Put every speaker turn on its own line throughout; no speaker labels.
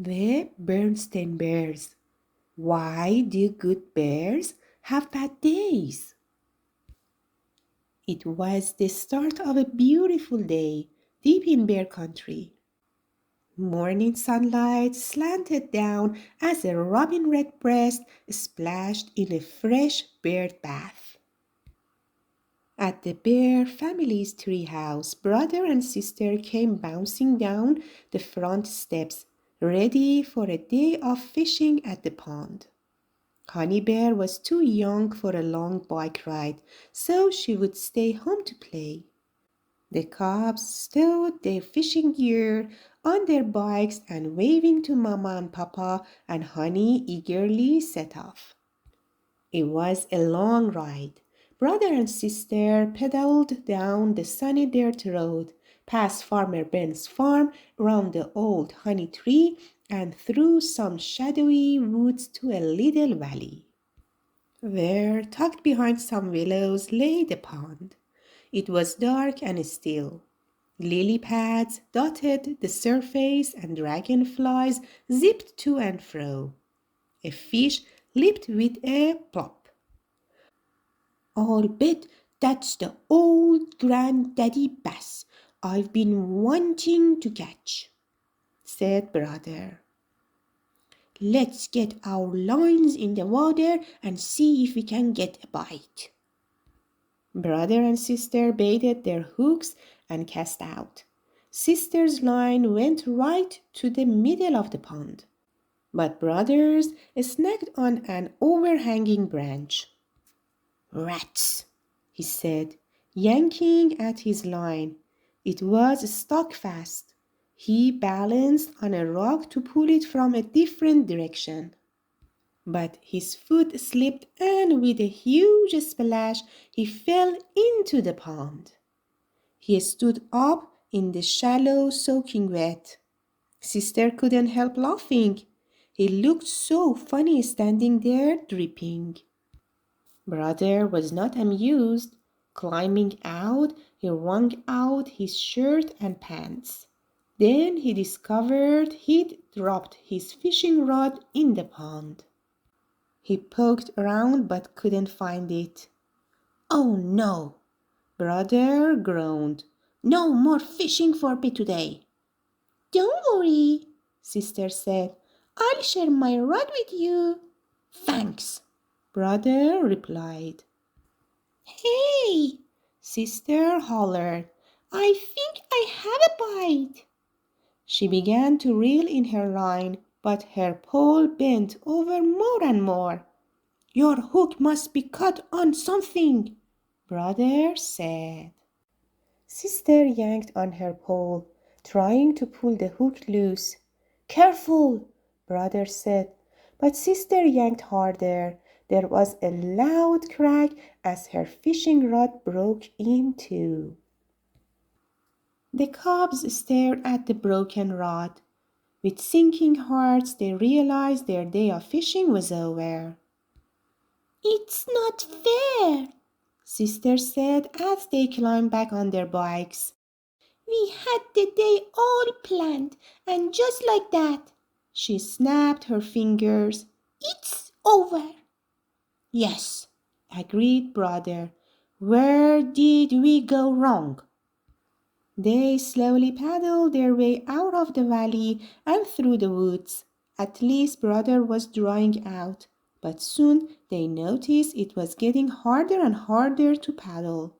The Berenstain Bears. Why do good bears have bad days? It was the start of a beautiful day deep in bear country. Morning sunlight slanted down as a robin redbreast splashed in a fresh bird bath. At the bear family's treehouse, brother and sister came bouncing down the front steps, ready for a day of fishing at the pond. Honey Bear was too young for a long bike ride, so she would stay home to play. The cubs stowed their fishing gear on their bikes and waving to Mama and Papa and Honey eagerly set off. It was a long ride. Brother and sister pedaled down the sunny dirt road, past Farmer Ben's farm, around the old honey tree, and through some shadowy woods to a little valley. There, tucked behind some willows, lay the pond. It was dark and still. Lily pads dotted the surface and dragonflies zipped to and fro. A fish leaped with a plop. "I'll bet that's the old granddaddy bass I've been wanting to catch," said brother. "Let's get our lines in the water and see if we can get a bite." Brother and sister baited their hooks and cast out. Sister's line went right to the middle of the pond, but brother's snagged on an overhanging branch. "Rats," he said, yanking at his line. It was stuck fast. He balanced on a rock to pull it from a different direction. But his foot slipped and with a huge splash he fell into the pond. He stood up in the shallow soaking wet. Sister couldn't help laughing. He looked so funny standing there dripping. Brother was not amused. Climbing out, he wrung out his shirt and pants. Then he discovered he'd dropped his fishing rod in the pond. He poked around but couldn't find it. "Oh no!" Brother groaned. "No more fishing for me today." "Don't worry," sister said. "I'll share my rod with you." "Thanks," brother replied. "Hey!" sister hollered. "I think I have a bite." She began to reel in her line, but her pole bent over more and more. "Your hook must be caught on something," brother said. Sister yanked on her pole, trying to pull the hook loose. "Careful," brother said, but sister yanked harder. There was a loud crack as her fishing rod broke in two. The cubs stared at the broken rod. With sinking hearts, they realized their day of fishing was over. "It's not fair," sister said as they climbed back on their bikes. "We had the day all planned, and just like that," she snapped her fingers, "it's over." "Yes," agreed brother. "Where did we go wrong?" They slowly paddled their way out of the valley and through the woods. At least brother was drying out, but soon they noticed it was getting harder and harder to paddle.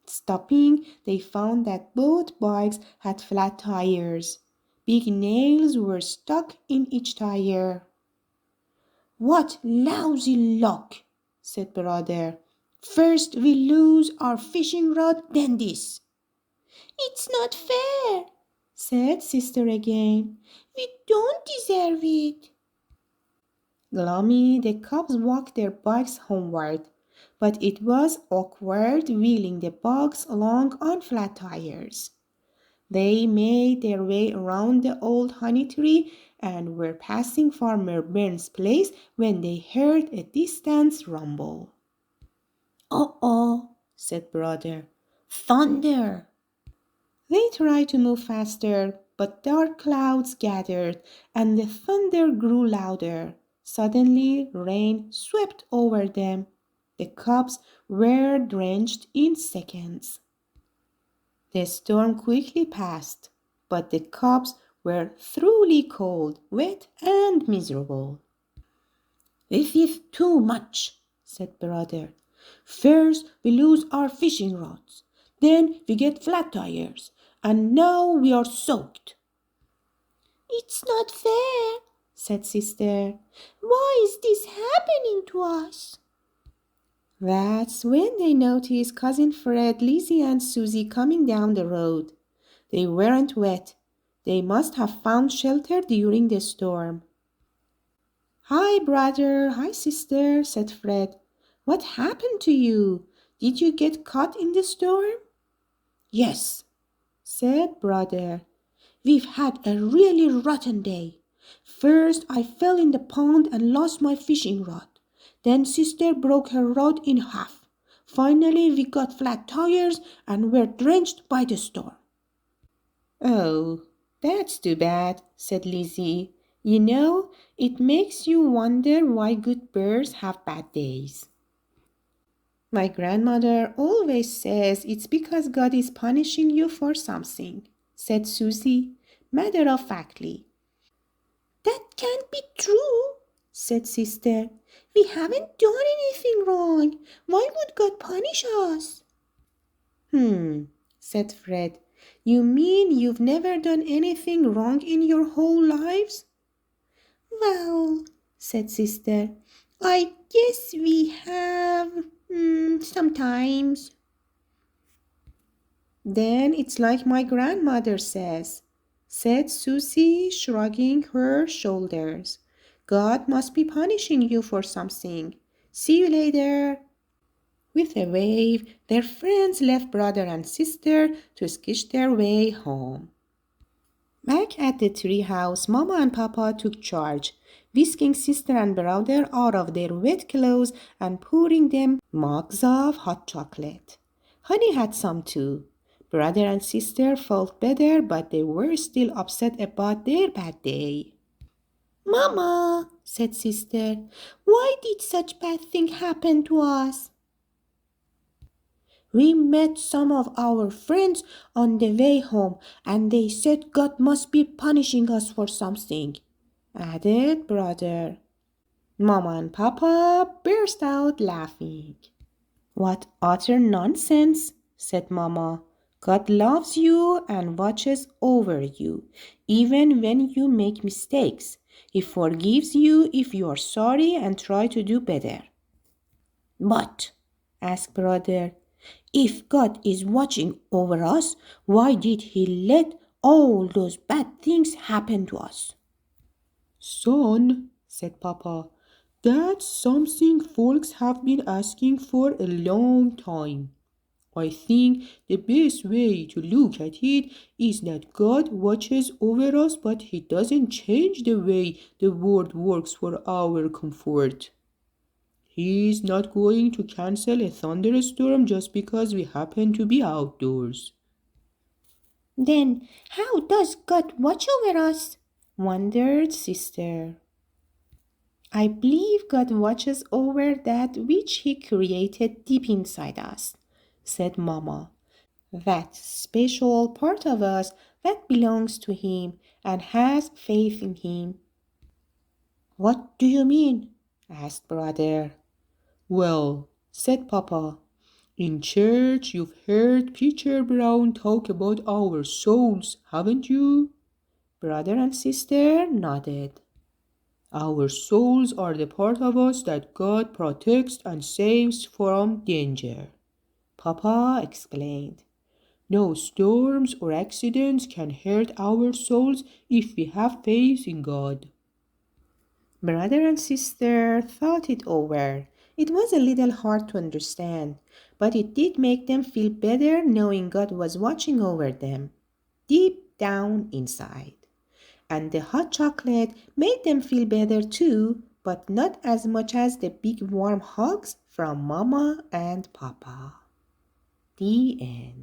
Stopping, they found that both bikes had flat tires. Big nails were stuck in each tire. "What lousy luck," said brother. "First we lose our fishing rod, then this." "It's not fair," said sister again. "We don't deserve it." Gloomy, the cubs walked their bikes homeward, but it was awkward wheeling the bugs along on flat tires. They made their way around the old honey tree and were passing Farmer Bern's place when they heard a distant rumble. "Uh-oh," said brother. "Thunder!" They tried to move faster, but dark clouds gathered and the thunder grew louder. Suddenly, rain swept over them. The cubs were drenched in seconds. The storm quickly passed, but the cubs were thoroughly cold, wet, and miserable. "This is too much," said brother. "First we lose our fishing rods, then we get flat tires, and now we are soaked." "It's not fair," said sister. "Why is this happening to us?" That's when they noticed Cousin Fred, Lizzie, and Susie coming down the road. They weren't wet. They must have found shelter during the storm. "Hi, brother. Hi, sister," said Fred. "What happened to you? Did you get caught in the storm?" "Yes," said brother. "We've had a really rotten day. First, I fell in the pond and lost my fishing rod. Then sister broke her rod in half. Finally, we got flat tires and were drenched by the storm." "Oh, that's too bad," said Lizzie. "You know, it makes you wonder why good birds have bad days." "My grandmother always says it's because God is punishing you for something," said Susie, matter-of-factly. "That can't be true," said sister. "We haven't done anything wrong. Why would God punish us?" Said Fred. "You mean you've never done anything wrong in your whole lives?" "Well," said sister, "I guess we have, sometimes." "Then it's like my grandmother says," said Susie, shrugging her shoulders. "God must be punishing you for something. See you later." With a wave, their friends left brother and sister to skitch their way home. Back at the treehouse, Mama and Papa took charge, whisking sister and brother out of their wet clothes and pouring them mugs of hot chocolate. Honey had some too. Brother and sister felt better, but they were still upset about their bad day. "Mama," said sister, "why did such bad thing happen to us?" "We met some of our friends on the way home, and they said God must be punishing us for something," added brother. Mama and Papa burst out laughing. "What utter nonsense," said Mama. "God loves you and watches over you, even when you make mistakes. He forgives you if you are sorry and try to do better." "But," asked brother, "if God is watching over us, why did He let all those bad things happen to us?"
"Son," said Papa, "that's something folks have been asking for a long time. I think the best way to look at it is that God watches over us, but He doesn't change the way the world works for our comfort. He's not going to cancel a thunderstorm just because we happen to be outdoors."
"Then how does God watch over us?" wondered sister. "I believe God watches over that which He created deep inside us," said Mama. "That special part of us that belongs to Him and has faith in Him."
"What do you mean?" asked brother. "Well," said Papa, "in church you've heard Preacher Brown talk about our souls, haven't you?"
Brother and sister nodded.
"Our souls are the part of us that God protects and saves from danger," Papa explained. "No storms or accidents can hurt our souls if we have faith in God."
Brother and sister thought it over. It was a little hard to understand, but it did make them feel better knowing God was watching over them, deep down inside. And the hot chocolate made them feel better too, but not as much as the big warm hugs from Mama and Papa. The end.